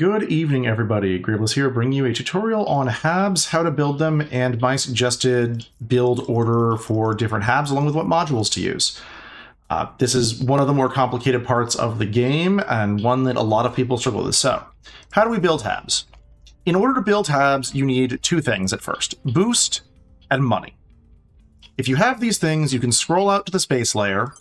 Good evening, everybody. Grievous here, bringing you a tutorial on HABs, how to build them, and my suggested build order for different HABs, along with what modules to use. This is one of the more complicated parts of the game, and one that a lot of people struggle with. So, how do we build HABs? In order to build HABs, you need two things at first: boost and money. If you have these things, you can scroll out to the space layer,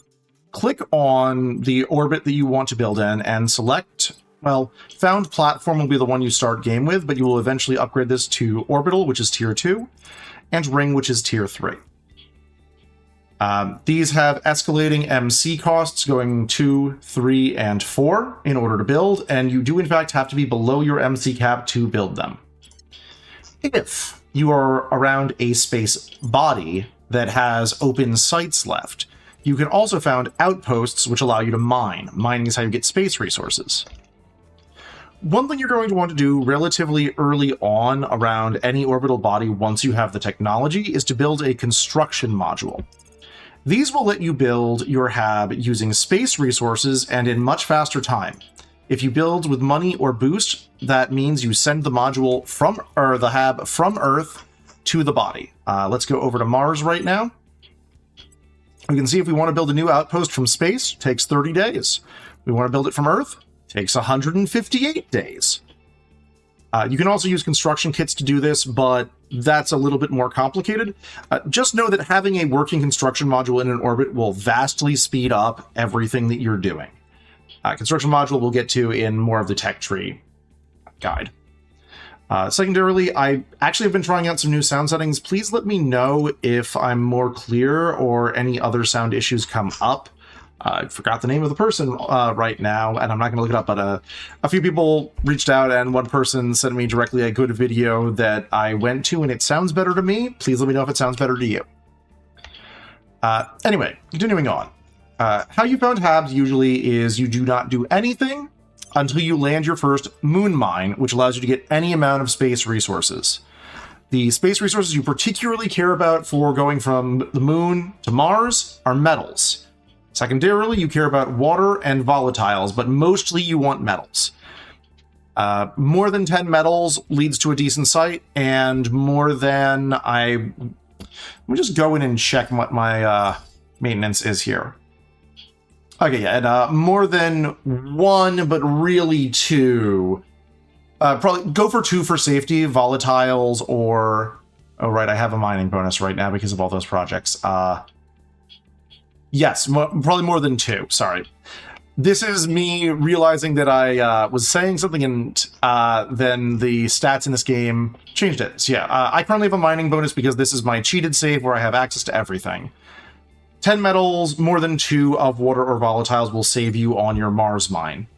click on the orbit that you want to build in, and select, well, found platform will be the one you start game with, but you will eventually upgrade this to orbital, which is tier 2, and ring, which is tier 3. These have escalating MC costs going 2, 3, and 4 in order to build, and you do in fact have to be below your MC cap to build them. If you are around a space body that has open sites left, you can also found outposts which allow you to mine. Mining is how you get space resources. One thing you're going to want to do relatively early on around any orbital body once you have the technology is to build a construction module. These will let you build your HAB using space resources and in much faster time. If you build with money or boost, that means you send the module from, or the HAB from Earth to the body. Let's go over to Mars right now. We can see if we want to build a new outpost from space, it takes 30 days. We want to build it from Earth, takes 158 days. You can also use construction kits to do this, but that's a little bit more complicated. Just know that having a working construction module in an orbit will vastly speed up everything that you're doing. Construction module we'll get to in more of the tech tree guide. Secondarily, I actually have been trying out some new sound settings. Please let me know if I'm more clear or any other sound issues come up. I forgot the name of the person right now, and I'm not going to look it up, but a few people reached out, and one person sent me directly a good video that I went to, and it sounds better to me. Please let me know if it sounds better to you. Anyway, continuing on. How you found HABs usually is you do not do anything until you land your first moon mine, which allows you to get any amount of space resources. The space resources you particularly care about for going from the moon to Mars are metals. Secondarily, you care about water and volatiles, but mostly you want metals. More than 10 metals leads to a decent site, and more than let me just go in and check what my maintenance is here. Okay, yeah, and more than 1, but really 2. Probably go for 2 for safety, volatiles, or... Oh, right, I have a mining bonus right now because of all those projects. Yes, probably more than 2, sorry. This is me realizing that I was saying something and then the stats in this game changed it. So yeah, I currently have a mining bonus because this is my cheated save where I have access to everything. 10 metals, more than 2 of water or volatiles will save you on your Mars mine.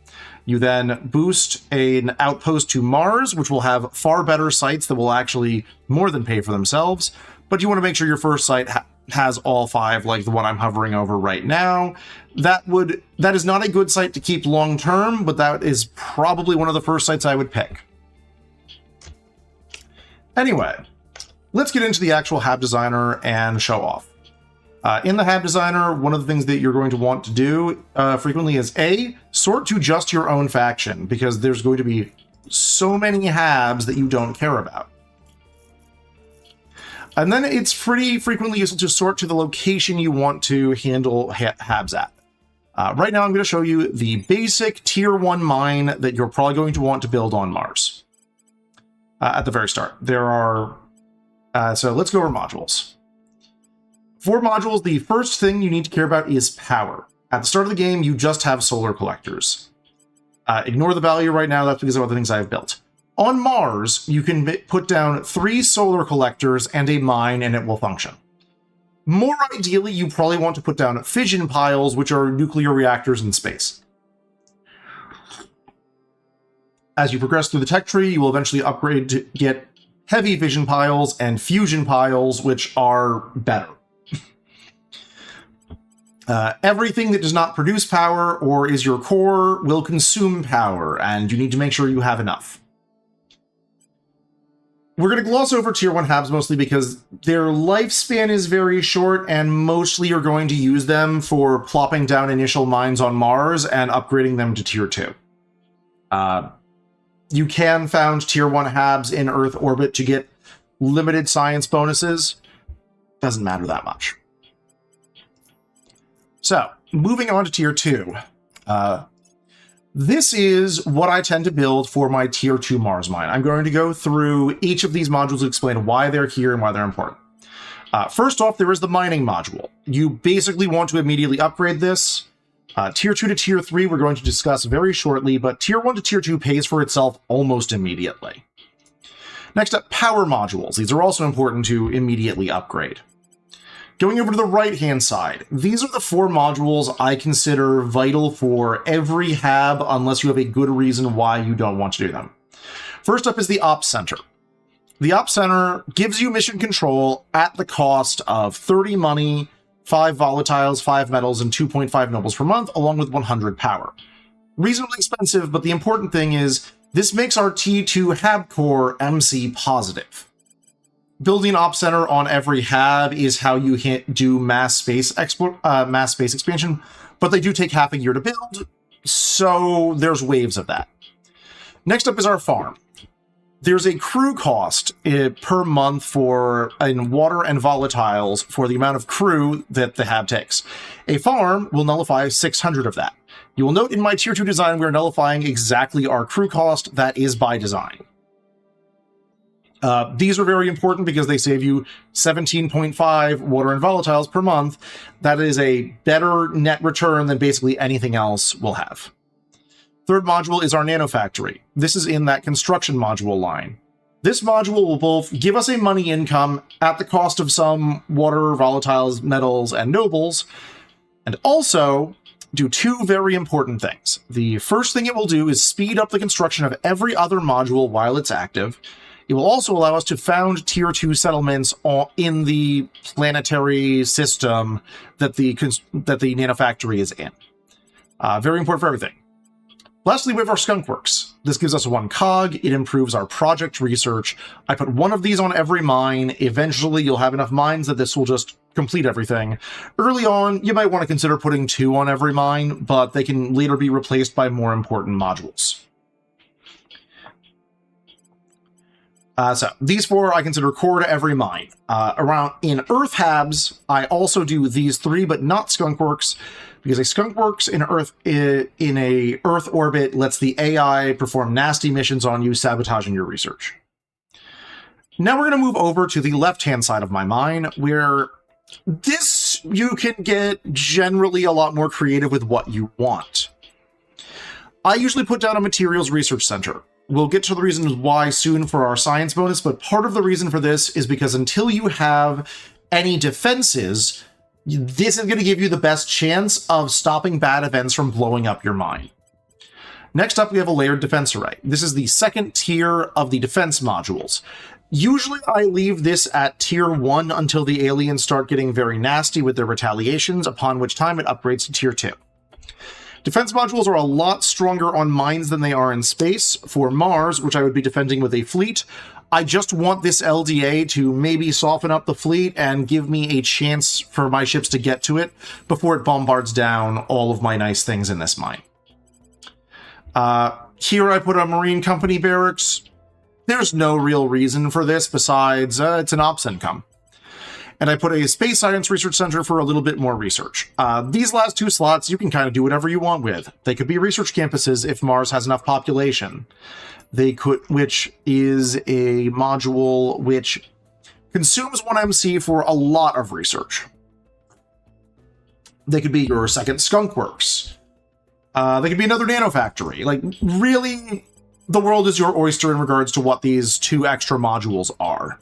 You then boost an outpost to Mars, which will have far better sites that will actually more than pay for themselves, but you want to make sure your first site has all 5, like the one I'm hovering over right now. That is not a good site to keep long term, but that is probably one of the first sites I would pick. Anyway, let's get into the actual Hab Designer and show off. In the Hab Designer, one of the things that you're going to want to do frequently is A, sort to just your own faction, because there's going to be so many HABs that you don't care about. And then it's pretty frequently useful to sort to the location you want to handle HABs at. Right now I'm going to show you the basic tier 1 mine that you're probably going to want to build on Mars. At the very start. There are... so let's go over modules. For modules, the first thing you need to care about is power. At the start of the game, you just have solar collectors. Ignore the value right now, that's because of other things I've built. On Mars, you can put down 3 solar collectors and a mine, and it will function. More ideally, you probably want to put down fission piles, which are nuclear reactors in space. As you progress through the tech tree, you will eventually upgrade to get heavy fission piles and fusion piles, which are better. Everything that does not produce power or is your core will consume power, and you need to make sure you have enough. We're going to gloss over tier 1 HABs mostly because their lifespan is very short, and mostly you're going to use them for plopping down initial mines on Mars and upgrading them to tier 2. You can found tier 1 Habs in Earth orbit to get limited science bonuses. Doesn't matter that much. So, moving on to tier 2. This is what I tend to build for my tier 2 Mars mine. I'm going to go through each of these modules to explain why they're here and why they're important. First off, there is the mining module. You basically want to immediately upgrade this. Tier 2 to tier 3 we're going to discuss very shortly, but tier 1 to tier 2 pays for itself almost immediately. Next up, power modules. These are also important to immediately upgrade. Going over to the right-hand side, these are the 4 modules I consider vital for every Hab unless you have a good reason why you don't want to do them. First up is the Ops Center. The Ops Center gives you mission control at the cost of 30 money, 5 volatiles, 5 metals, and 2.5 nobles per month, along with 100 power. Reasonably expensive, but the important thing is this makes our T2 Hab core MC positive. Building an Ops Center on every Hab is how you do mass space expansion, but they do take half a year to build, so there's waves of that. Next up is our farm. There's a crew cost per month for in water and volatiles for the amount of crew that the Hab takes. A farm will nullify 600 of that. You will note in my tier 2 design we are nullifying exactly our crew cost. That is by design. These are very important because they save you 17.5 water and volatiles per month. That is a better net return than basically anything else we'll have. Third module is our nanofactory. This is in that construction module line. This module will both give us a money income at the cost of some water, volatiles, metals, and nobles, and also do 2 very important things. The first thing it will do is speed up the construction of every other module while it's active. It will also allow us to found tier 2 settlements in the planetary system that the nanofactory is in. Very important for everything. Lastly, we have our Skunk Works. This gives us 1 cog. It improves our project research. I put 1 of these on every mine. Eventually, you'll have enough mines that this will just complete everything. Early on, you might want to consider putting 2 on every mine, but they can later be replaced by more important modules. So these 4 I consider core to every mine. In Earth Habs, I also do these 3, but not Skunk Works, because a Skunk Works in a Earth orbit lets the AI perform nasty missions on you, sabotaging your research. Now we're going to move over to the left-hand side of my mine, where this you can get generally a lot more creative with what you want. I usually put down a materials research center. We'll get to the reasons why soon for our science bonus, but part of the reason for this is because until you have any defenses, this is going to give you the best chance of stopping bad events from blowing up your mine. Next up, we have a layered defense array. This is the second tier of the defense modules. Usually I leave this at tier 1 until the aliens start getting very nasty with their retaliations, upon which time it upgrades to tier 2. Defense modules are a lot stronger on mines than they are in space. For Mars, which I would be defending with a fleet, I just want this LDA to maybe soften up the fleet and give me a chance for my ships to get to it before it bombards down all of my nice things in this mine. Here I put a Marine Company barracks. There's no real reason for this besides it's an ops income. And I put a Space Science Research Center for a little bit more research. These last 2 slots you can kind of do whatever you want with. They could be research campuses if Mars has enough population. They could, which is a module which consumes 1 MC for a lot of research. They could be your second Skunk Works. They could be another nanofactory. Like, really, the world is your oyster in regards to what these 2 extra modules are.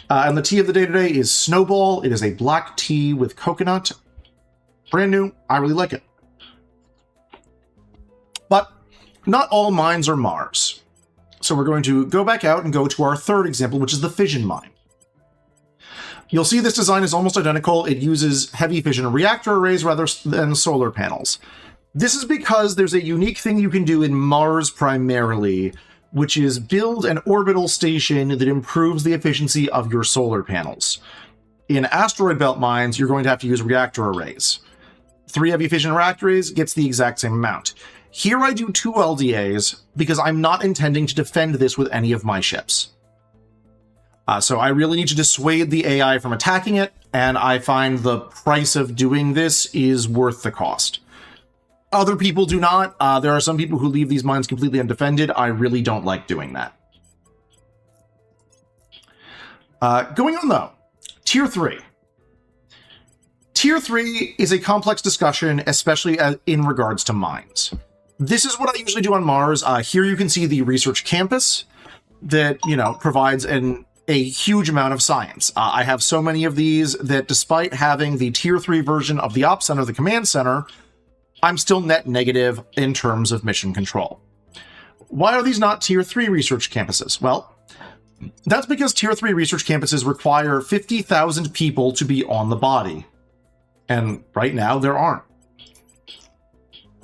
And the tea of the day today is Snowball. It is a black tea with coconut. Brand new. I really like it. But not all mines are Mars. So we're going to go back out and go to our third example, which is the fission mine. You'll see this design is almost identical. It uses heavy fission reactor arrays rather than solar panels. This is because there's a unique thing you can do in Mars primarily, which is build an orbital station that improves the efficiency of your solar panels. In asteroid belt mines, you're going to have to use reactor arrays. 3 heavy fission reactor arrays gets the exact same amount. Here I do 2 LDAs because I'm not intending to defend this with any of my ships. So I really need to dissuade the AI from attacking it, and I find the price of doing this is worth the cost. Other people do not. There are some people who leave these mines completely undefended. I really don't like doing that. Going on, though. Tier 3. Tier 3 is a complex discussion, especially in regards to mines. This is what I usually do on Mars. Here you can see the research campus that, provides a huge amount of science. I have so many of these that despite having the Tier 3 version of the Ops Center, the Command Center, I'm still net negative in terms of mission control. Why are these not Tier 3 research campuses? Well, that's because Tier 3 research campuses require 50,000 people to be on the body. And right now, there aren't.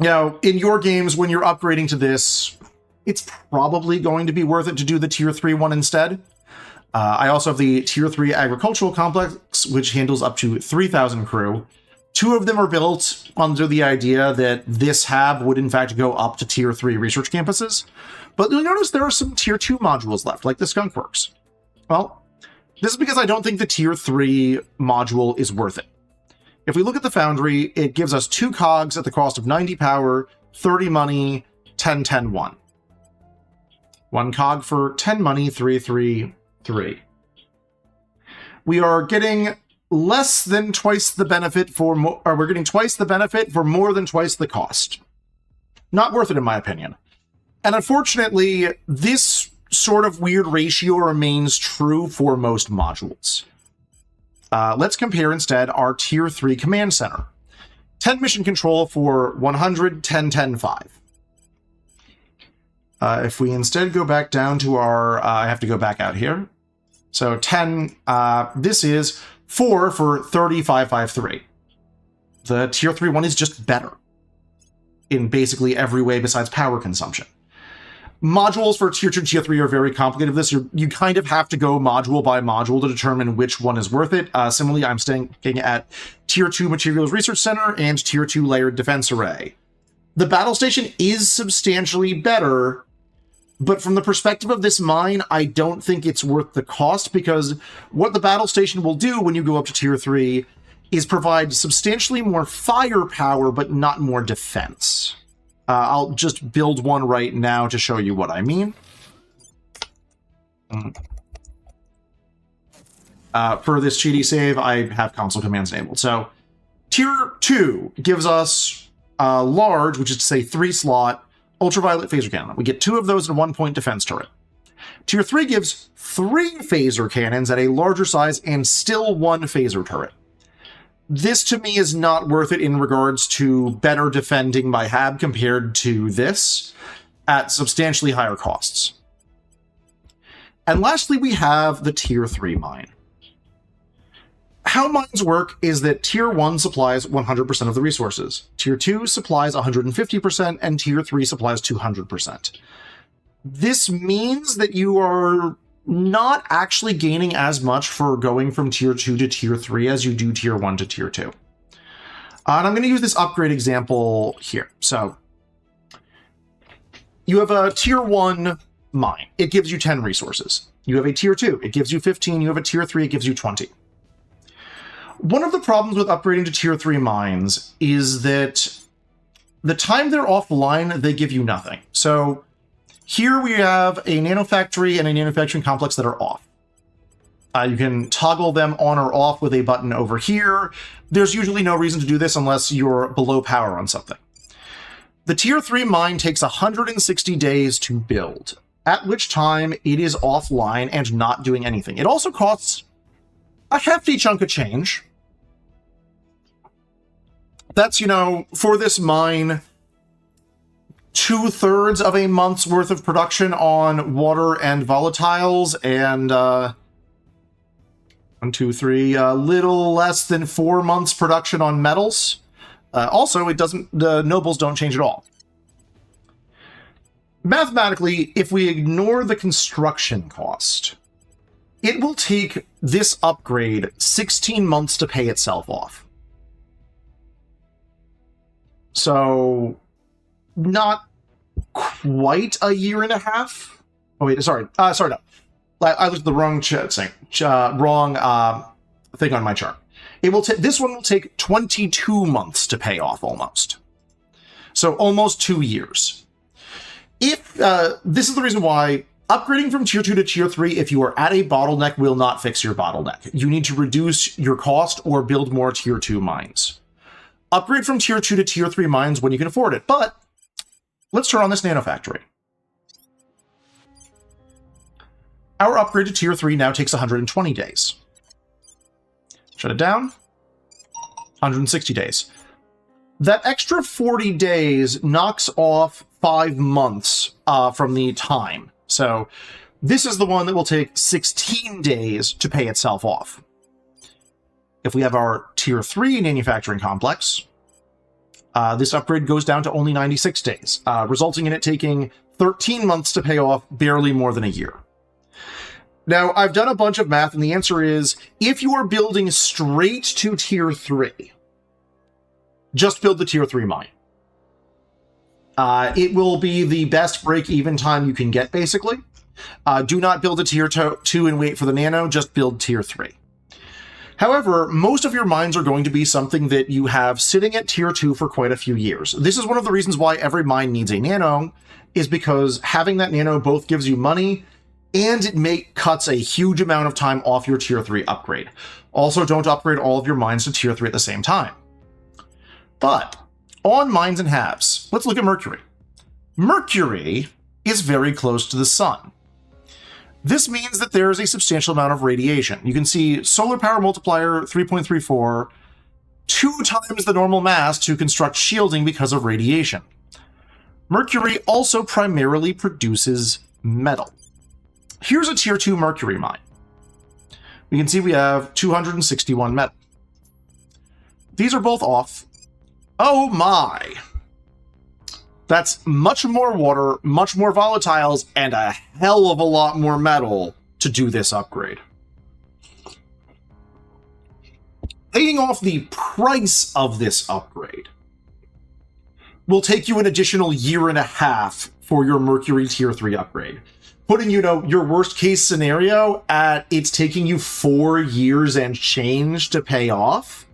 In your games, when you're upgrading to this, it's probably going to be worth it to do the Tier 3 one instead. I also have the Tier 3 agricultural complex, which handles up to 3,000 crew. 2 of them are built under the idea that this hab would in fact go up to Tier 3 research campuses. But you'll notice there are some Tier 2 modules left, like the Skunk Works. Well, this is because I don't think the Tier 3 module is worth it. If we look at the Foundry, it gives us 2 cogs at the cost of 90 power, 30 money, 10, 10, 1. 1 cog for 10 money, 3, 3, 3. We are getting less than twice the benefit we're getting twice the benefit for more than twice the cost. Not worth it, in my opinion. And unfortunately, this sort of weird ratio remains true for most modules. Let's compare instead our Tier 3 Command Center. 10 mission control for 100, 10, 10, 5. If we instead go back down to our... I have to go back out here. So 10, this is 4 for 30, 5, 5, 3. The Tier 3 one is just better in basically every way besides power consumption. Modules for Tier 2 and Tier 3 are very complicated with this. You kind of have to go module by module to determine which one is worth it. Similarly, I'm staying at Tier 2 Materials Research Center and Tier 2 Layered Defense Array. The battle station is substantially better, but from the perspective of this mine, I don't think it's worth the cost, because what the battle station will do when you go up to Tier 3 is provide substantially more firepower, but not more defense. I'll just build one right now to show you what I mean. For this GD save, I have console commands enabled. So Tier 2 gives us large, which is to say 3-slot, ultraviolet phaser cannon. We get 2 of those and 1-point defense turret. Tier 3 gives 3 phaser cannons at a larger size and still 1 phaser turret. This to me is not worth it in regards to better defending my hab compared to this at substantially higher costs. And lastly, we have the Tier 3 mine. How mines work is that Tier 1 supplies 100% of the resources, Tier 2 supplies 150%, and Tier 3 supplies 200%. This means that you are not actually gaining as much for going from Tier 2 to Tier 3 as you do Tier 1 to Tier 2. And I'm going to use this upgrade example here. So you have a Tier 1 mine. It gives you 10 resources. You have a Tier 2. It gives you 15. You have a Tier 3. It gives you 20. One of the problems with upgrading to Tier 3 mines is that the time they're offline, they give you nothing. So here we have a nanofactory and a manufacturing complex that are off. You can toggle them on or off with a button over here. There's usually no reason to do this unless you're below power on something. The Tier 3 mine takes 160 days to build, at which time it is offline and not doing anything. It also costs a hefty chunk of change. That's, for this mine, 2/3 of a month's worth of production on water and volatiles, and 1, 2, 3, a little less than 4 months production on metals. Also, the nobles don't change at all. Mathematically, if we ignore the construction cost, it will take this upgrade 16 months to pay itself off. So not quite a year and a half. Oh wait, sorry, no. I looked at the wrong thing on my chart. It will this one will take 22 months to pay off almost. So almost 2 years. If this is the reason why upgrading from tier 2 to tier 3, if you are at a bottleneck, will not fix your bottleneck. You need to reduce your cost or build more tier 2 mines. Upgrade from tier 2 to tier 3 mines when you can afford it. But let's turn on this nanofactory. Our upgrade to tier 3 now takes 120 days. Shut it down. 160 days. That extra 40 days knocks off 5 months from the time. So this is the one that will take 16 days to pay itself off. If we have our tier 3 manufacturing complex, this upgrade goes down to only 96 days, resulting in it taking 13 months to pay off, barely more than a year. Now, I've done a bunch of math, and the answer is, if you are building straight to tier 3, just build the tier 3 mine. It will be the best break-even time you can get, basically. Do not build a tier 2 and wait for the nano, just build tier 3. However, most of your mines are going to be something that you have sitting at tier 2 for quite a few years. This is one of the reasons why every mine needs a nano, is because having that nano both gives you money and it cuts a huge amount of time off your tier 3 upgrade. Also, don't upgrade all of your mines to tier 3 at the same time. But on mines and halves, let's look at Mercury. Mercury is very close to the sun. This means that there is a substantial amount of radiation. You can see solar power multiplier 3.34, 2 times the normal mass to construct shielding because of radiation. Mercury also primarily produces metal. Here's a tier 2 Mercury mine. We can see we have 261 metal. These are both off. Oh my! That's much more water, much more volatiles, and a hell of a lot more metal to do this upgrade. Paying off the price of this upgrade will take you an additional year and a half for your Mercury tier 3 upgrade. Putting, your worst case scenario at it's taking you 4 years and change to pay off.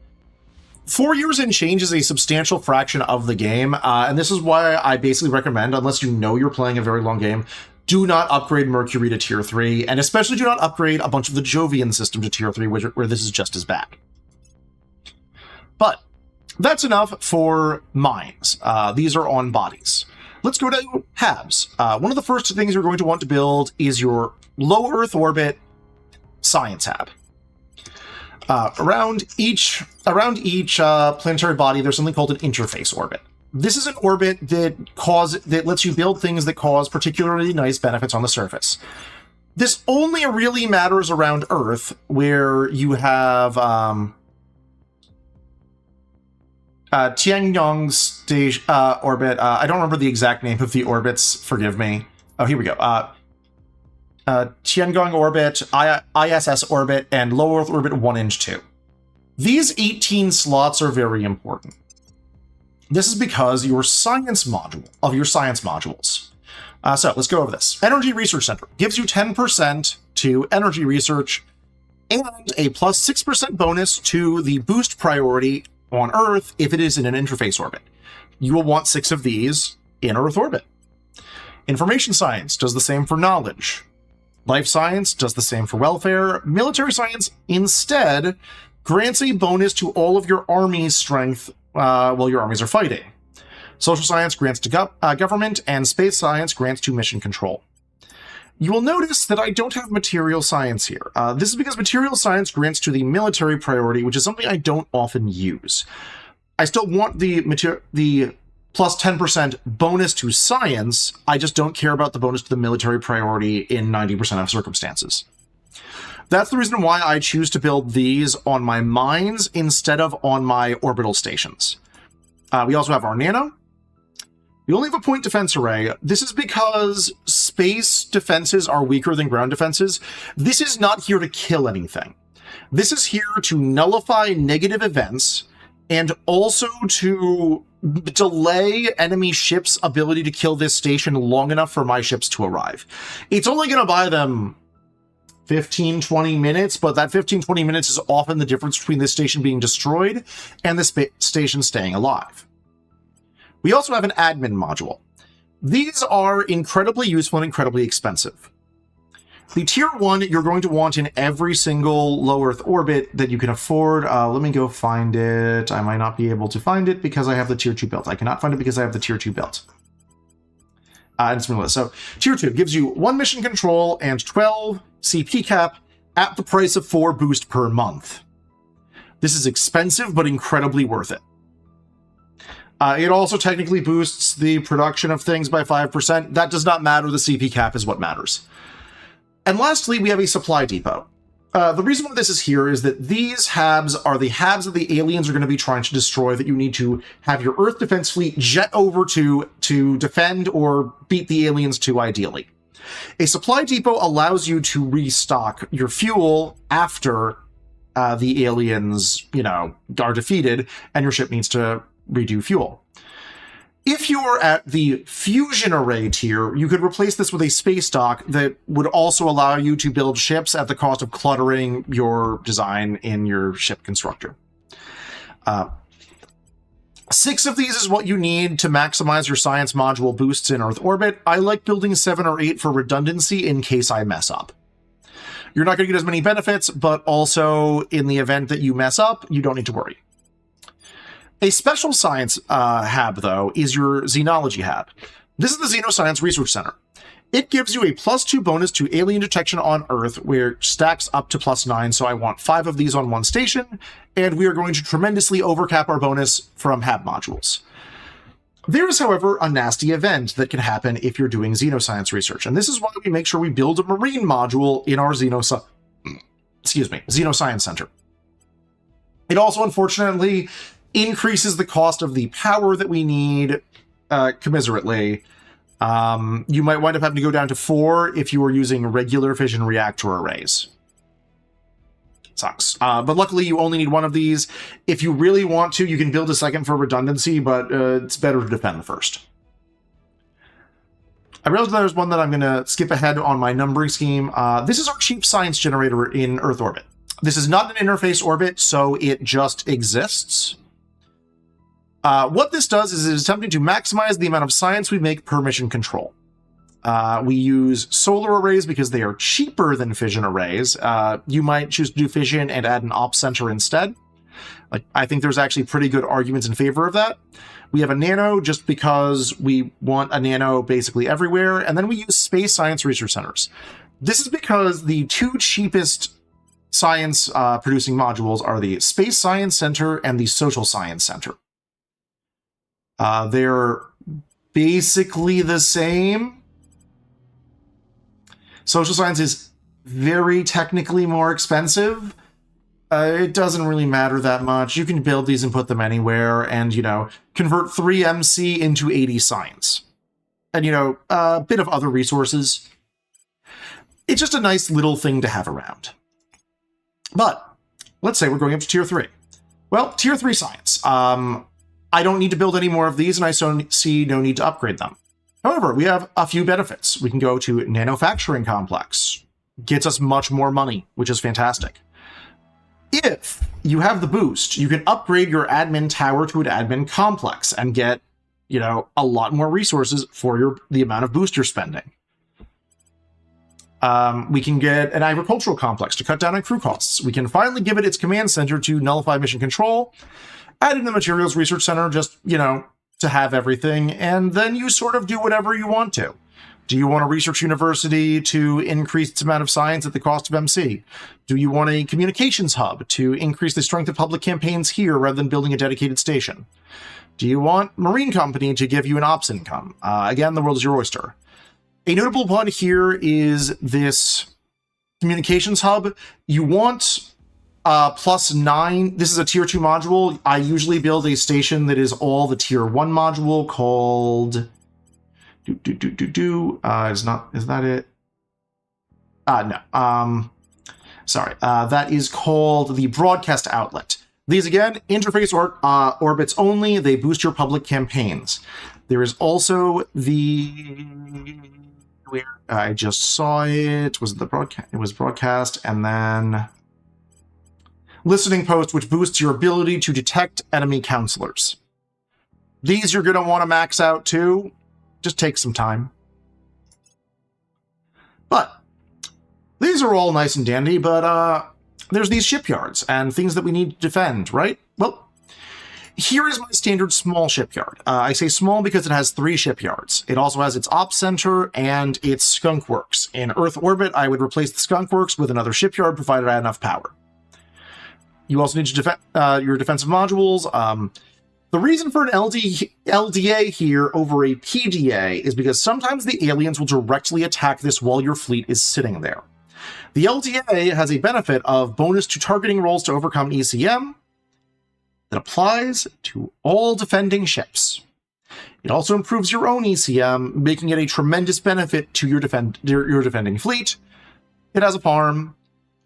4 years and change is a substantial fraction of the game, and this is why I basically recommend, unless you know you're playing a very long game, do not upgrade Mercury to tier 3, and especially do not upgrade a bunch of the Jovian system to tier 3, where this is just as bad. But that's enough for mines. These are on bodies. Let's go to Habs. One of the first things you're going to want to build is your low Earth orbit science hab. Around each planetary body, there's something called an interface orbit. This is an orbit that lets you build things that cause particularly nice benefits on the surface. This only really matters around Earth, where you have Tianyong's stage orbit. I don't remember the exact name of the orbits. Forgive me. Oh, here we go. Tiangong orbit, ISS orbit, and low Earth orbit 1 and 2. These 18 slots are very important. This is because your science modules. So let's go over this. Energy Research Center gives you 10% to energy research and a plus 6% bonus to the boost priority on Earth if it is in an interface orbit. You will want 6 of these in Earth orbit. Information Science does the same for knowledge. Life Science does the same for welfare. Military Science instead grants a bonus to all of your army's strength while your armies are fighting. Social Science grants to government, and Space Science grants to mission control. You will notice that I don't have Material Science here. This is because Material Science grants to the military priority, which is something I don't often use. I still want the plus 10% bonus to science, I just don't care about the bonus to the military priority in 90% of circumstances. That's the reason why I choose to build these on my mines instead of on my orbital stations. We also have our nano. We only have a point defense array. This is because space defenses are weaker than ground defenses. This is not here to kill anything. This is here to nullify negative events and also to delay enemy ships' ability to kill this station long enough for my ships to arrive. It's only going to buy them 15, 20 minutes, but that 15, 20 minutes is often the difference between this station being destroyed and this station staying alive. We also have an admin module. These are incredibly useful and incredibly expensive. The tier 1 you're going to want in every single low Earth orbit that you can afford. Let me go find it. I might not be able to find it because I have the tier 2 built. I cannot find it because I have the tier 2 built. So tier 2 gives you 1 mission control and 12 CP cap at the price of 4 boost per month. This is expensive, but incredibly worth it. It also technically boosts the production of things by 5%. That does not matter. The CP cap is what matters. And lastly, we have a supply depot. The reason why this is here is that these Habs are the Habs that the aliens are going to be trying to destroy, that you need to have your Earth defense fleet jet over to defend or beat the aliens to, ideally. A supply depot allows you to restock your fuel after the aliens, are defeated and your ship needs to redo fuel. If you are at the fusion array tier, you could replace this with a space dock that would also allow you to build ships at the cost of cluttering your design in your ship constructor. 6 of these is what you need to maximize your science module boosts in Earth orbit. I like building 7 or 8 for redundancy in case I mess up. You're not going to get as many benefits, but also in the event that you mess up, you don't need to worry. A special science Hab, though, is your Xenology Hab. This is the Xenoscience Research Center. It gives you a +2 bonus to alien detection on Earth, where it stacks up to +9, so I want 5 of these on one station, and we are going to tremendously overcap our bonus from Hab modules. There is, however, a nasty event that can happen if you're doing xenoscience research, and this is why we make sure we build a marine module in our Xenoscience Center. It also, unfortunately, increases the cost of the power that we need commiserately. You might wind up having to go down to 4 if you were using regular fission reactor arrays. Sucks. But luckily, you only need 1 of these. If you really want to, you can build a second for redundancy, but it's better to defend the first. I realize there's one that I'm going to skip ahead on my numbering scheme. This is our cheap science generator in Earth orbit. This is not an interface orbit, so it just exists. What this does is it is attempting to maximize the amount of science we make per mission control. We use solar arrays because they are cheaper than fission arrays. You might choose to do fission and add an ops center instead. I think there's actually pretty good arguments in favor of that. We have a nano just because we want a nano basically everywhere. And then we use space science research centers. This is because the 2 cheapest science producing modules are the Space Science Center and the Social Science Center. They're basically the same. Social science is very technically more expensive. It doesn't really matter that much. You can build these and put them anywhere and, convert 3 MC into 80 science. And, a bit of other resources. It's just a nice little thing to have around. But let's say we're going up to tier 3. Well, tier 3 science. I don't need to build any more of these, and I see no need to upgrade them. However, we have a few benefits. We can go to Manufacturing Complex. Gets us much more money, which is fantastic. If you have the boost, you can upgrade your admin tower to an admin complex and get, a lot more resources for the amount of boost you're spending. We can get an agricultural complex to cut down on crew costs. We can finally give it its command center to nullify mission control. Add in the Materials Research Center just, to have everything, and then you sort of do whatever you want to. Do you want a research university to increase its amount of science at the cost of MC? Do you want a communications hub to increase the strength of public campaigns here rather than building a dedicated station? Do you want Marine Company to give you an ops income? Again, the world is your oyster. A notable one here is this communications hub. You want +9. This is a tier 2 module. I usually build a station that is all the tier 1 module called is that it? No. Sorry. That is called the broadcast outlet. These, again, interface orbits only. They boost your public campaigns. There is also the... where I just saw it. Was it the broadcast? It was broadcast, and then... listening post, which boosts your ability to detect enemy counselors. These you're going to want to max out too. Just take some time. But these are all nice and dandy, but there's these shipyards and things that we need to defend, right? Well, here is my standard small shipyard. I say small because it has 3 shipyards. It also has its ops center and its skunk works. In Earth orbit, I would replace the skunk works with another shipyard, provided I had enough power. You also need to defend your defensive modules. The reason for an LDA here over a PDA is because sometimes the aliens will directly attack this while your fleet is sitting there. The LDA has a benefit of bonus to targeting rolls to overcome ECM that applies to all defending ships. It also improves your own ECM, making it a tremendous benefit to your defending fleet. It has a farm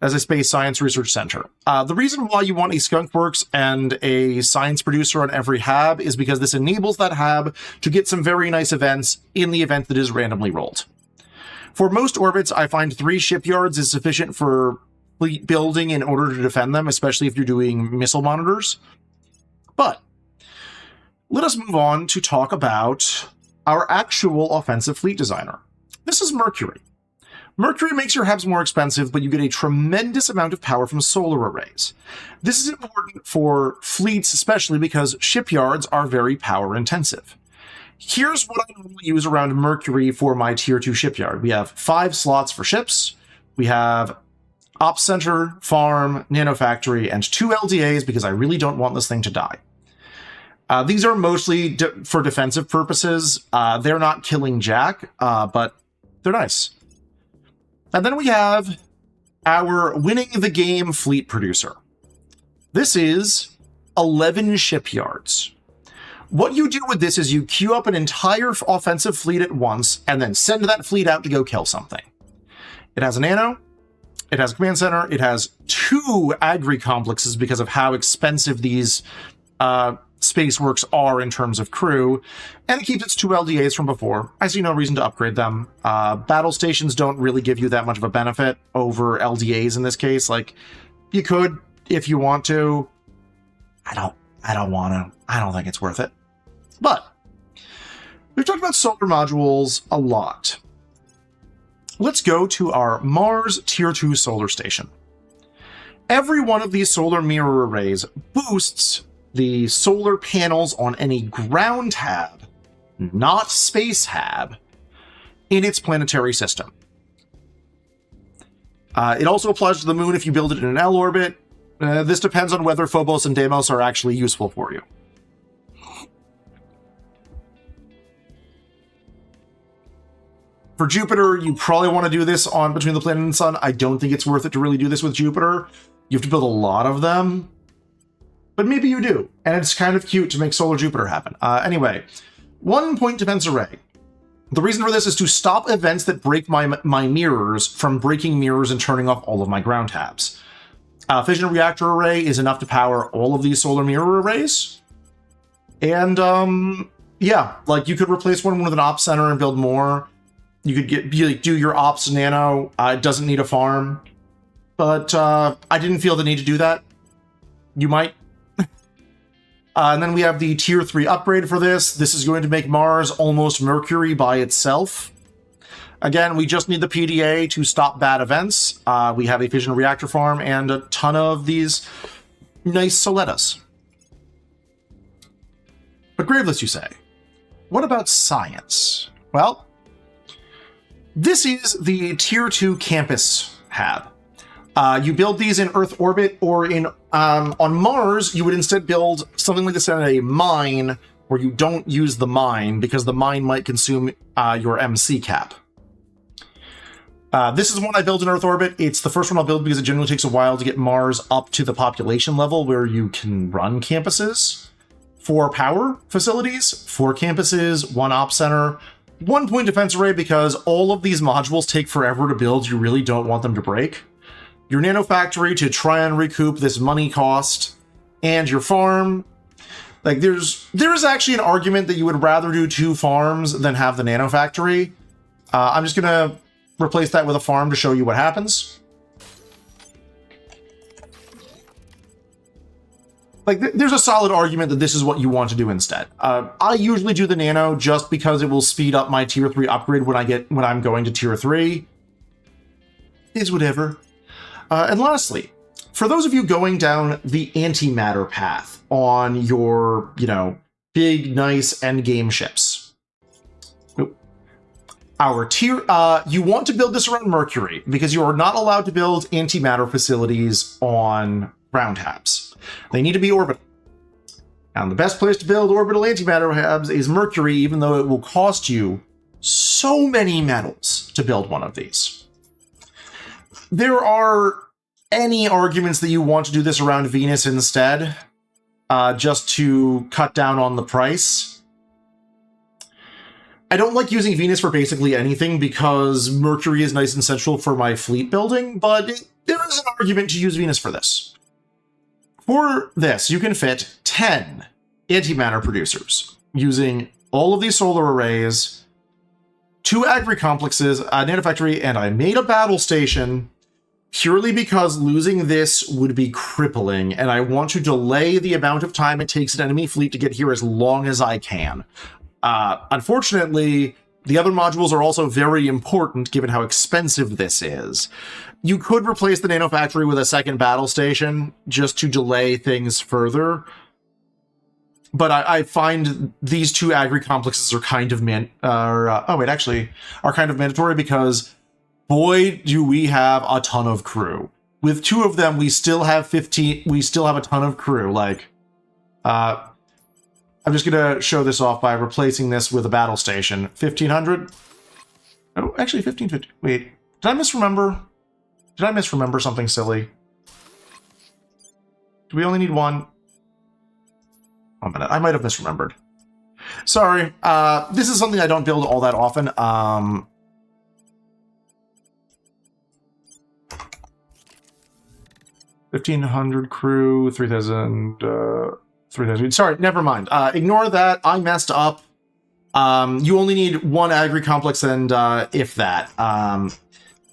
as a space science research center. The reason why you want a skunk works and a science producer on every hab is because this enables that hab to get some very nice events in the event that is randomly rolled. For most orbits, I find 3 shipyards is sufficient for fleet building in order to defend them, especially if you're doing missile monitors. But let us move on to talk about our actual offensive fleet designer. This is Mercury. Mercury makes your habs more expensive, but you get a tremendous amount of power from solar arrays. This is important for fleets, especially because shipyards are very power intensive. Here's what I normally use around Mercury for my tier 2 shipyard. We have 5 slots for ships. We have Ops Center, Farm, Nanofactory, and 2 LDAs because I really don't want this thing to die. These are mostly for defensive purposes. They're not killing Jack, but they're nice. And then we have our winning the game fleet producer. This is 11 shipyards. What you do with this is you queue up an entire offensive fleet at once and then send that fleet out to go kill something. It has a nano, it has a command center, it has 2 agri complexes because of how expensive these space works are in terms of crew, and it keeps its 2 LDAs from before. I see no reason to upgrade them. Battle stations don't really give you that much of a benefit over LDAs in this case. Like, you could if you want to. I don't want to. I don't think it's worth it. But we've talked about solar modules a lot. Let's go to our Mars Tier 2 solar station. Every one of these solar mirror arrays boosts the solar panels on any ground hab, not space hab, in its planetary system. It also applies to the moon if you build it in an L orbit. This depends on whether Phobos and Deimos are actually useful for you. For Jupiter, you probably want to do this on Between the Planet and Sun. I don't think it's worth it to really do this with Jupiter. You have to build a lot of them. But maybe you do, and it's kind of cute to make Solar Jupiter happen. Anyway, 1-point defense array. The reason for this is to stop events that break my mirrors from breaking mirrors and turning off all of my ground tabs. Fission reactor array is enough to power all of these solar mirror arrays. And, yeah, like you could replace one with an ops center and build more. You could do your ops nano. It doesn't need a farm. But I didn't feel the need to do that. You might. And then we have the Tier 3 upgrade for this. This is going to make Mars almost Mercury by itself. Again, we just need the PDA to stop bad events. We have a fission reactor farm and a ton of these nice Soletas. But Graveless, you say? What about science? Well, this is the Tier 2 campus hab. You build these in Earth orbit, or in on Mars, you would instead build something like this in a mine where you don't use the mine because the mine might consume your MC cap. This is one I built in Earth orbit. It's the first one I'll build because it generally takes a while to get Mars up to the population level where you can run campuses. 4 power facilities, 4 campuses, 1 op center, 1-point defense array because all of these modules take forever to build. You really don't want them to break. Your nanofactory to try and recoup this money cost, and your farm. Like, there is actually an argument that you would rather do 2 farms than have the nano factory. I'm just gonna replace that with a farm to show you what happens. Like, there's a solid argument that this is what you want to do instead. I usually do the nano just because it will speed up my tier 3 upgrade when I'm going to tier 3. Is whatever. And lastly, for those of you going down the antimatter path on your, big, nice endgame ships, our tier, you want to build this around Mercury because you are not allowed to build antimatter facilities on round habs. They need to be orbital. And the best place to build orbital antimatter habs is Mercury, even though it will cost you so many metals to build one of these. There are any arguments that you want to do this around Venus instead, just to cut down on the price. I don't like using Venus for basically anything because Mercury is nice and central for my fleet building, but there is an argument to use Venus for this. For this, you can fit 10 antimatter producers using all of these solar arrays, 2 agri-complexes, a nanofactory, and I made a battle station purely because losing this would be crippling, and I want to delay the amount of time it takes an enemy fleet to get here as long as I can. Unfortunately, the other modules are also very important given how expensive this is. You could replace the nanofactory with a second battle station just to delay things further, but I find these 2 agri-complexes are kind of are kind of mandatory because boy, do we have a ton of crew. With 2 of them, we still have 15. We still have a ton of crew. Like, I'm just gonna show this off by replacing this with a battle station. 1500. Oh, actually, 1550. Wait, did I misremember? Did I misremember something silly? Do we only need 1? 1 minute. I might have misremembered. Sorry. This is something I don't build all that often. 1,500 crew, 3,000, 3,000. Sorry, never mind. Ignore that. I messed up. You only need 1 agri-complex and, if that.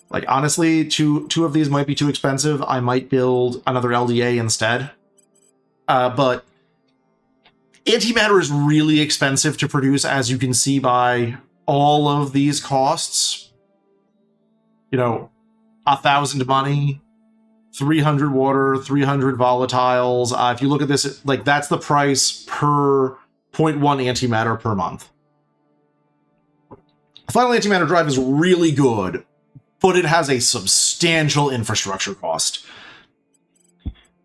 Like, honestly, two of these might be too expensive. I might build another LDA instead. But antimatter is really expensive to produce, as you can see by all of these costs. 1,000 money, 300 water, 300 volatiles. If you look at this, like, that's the price per 0.1 antimatter per month. The final antimatter drive is really good, but it has a substantial infrastructure cost.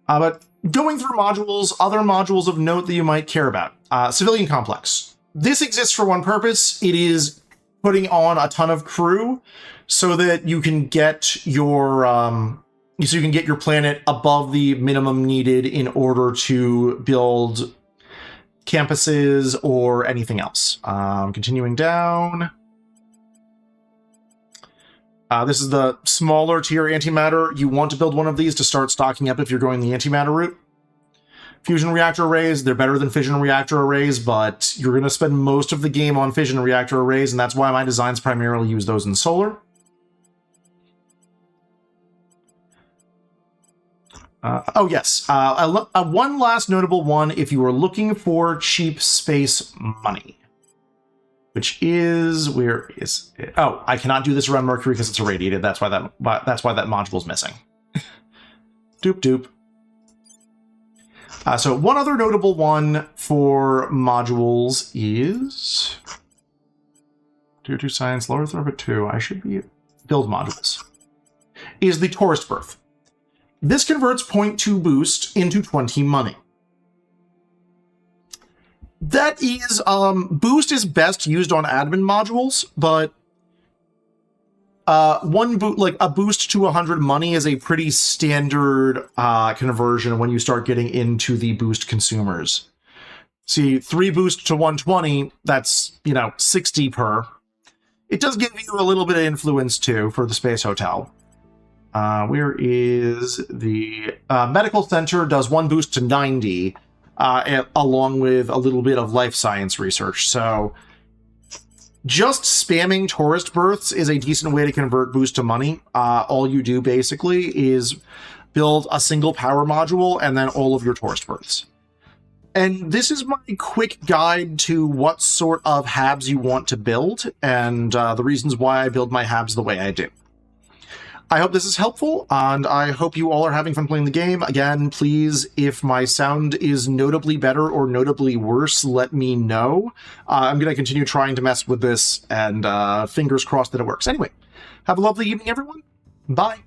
But going through modules, other modules of note that you might care about. Civilian complex. This exists for one purpose. It is putting on a ton of crew so that you can get your planet above the minimum needed in order to build campuses or anything else. Continuing down. This is the smaller tier antimatter. You want to build one of these to start stocking up if you're going the antimatter route. Fusion reactor arrays, they're better than fission reactor arrays, but you're going to spend most of the game on fission reactor arrays, and that's why my designs primarily use those in solar. Oh yes, one last notable one if you are looking for cheap space money. Which is, where is it? Oh, I cannot do this around Mercury because it's irradiated. That's why that module's missing. Doop doop. So one other notable one for modules is Tier 2 Science, Low Earth Orbit 2. I should be build modules. Is the Tourist Berth. This converts 0.2 boost into 20 money. That is, boost is best used on admin modules, but a boost to 100 money is a pretty standard conversion when you start getting into the boost consumers. See, 3 boost to 120, that's, 60 per. It does give you a little bit of influence, too, for the Space Hotel. Where is the medical center? Does 1 boost to 90, along with a little bit of life science research. So just spamming tourist berths is a decent way to convert boost to money. All you do basically is build a single power module and then all of your tourist berths. And this is my quick guide to what sort of Habs you want to build, and the reasons why I build my Habs the way I do. I hope this is helpful, and I hope you all are having fun playing the game. Again, please, if my sound is notably better or notably worse, let me know. I'm going to continue trying to mess with this, and fingers crossed that it works. Anyway, have a lovely evening, everyone. Bye.